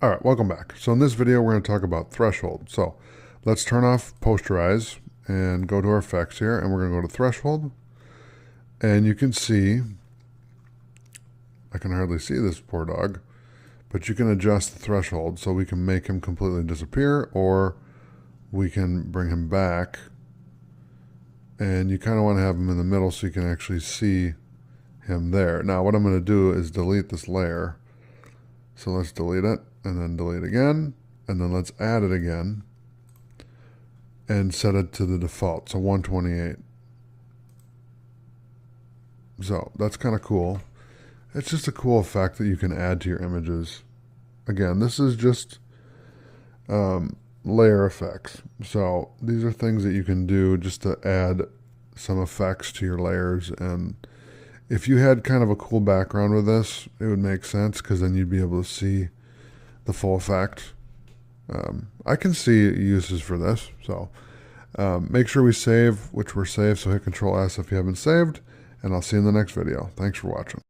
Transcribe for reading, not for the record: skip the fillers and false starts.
All right, welcome back. So in this video, we're going to talk about threshold. So let's turn off posterize and go to our effects here, and we're going to go to threshold. And you can see, I can hardly see this poor dog, but you can adjust the threshold so we can make him completely disappear, or we can bring him back. And you kind of want to have him in the middle so you can actually see him there. Now what I'm going to do is delete this layer. So let's delete it, and then delete again, and then let's add it again and set it to the default, so 128. So that's kind of cool. It's just a cool effect that you can add to your images. Again, this is just layer effects. So these are things that you can do just to add some effects to your layers. And if you had kind of a cool background with this, it would make sense because then you'd be able to see the full effect. I can see uses for this. So make sure we save, which we're saved. So hit Control S if you haven't saved, and I'll see you in the next video. Thanks for watching.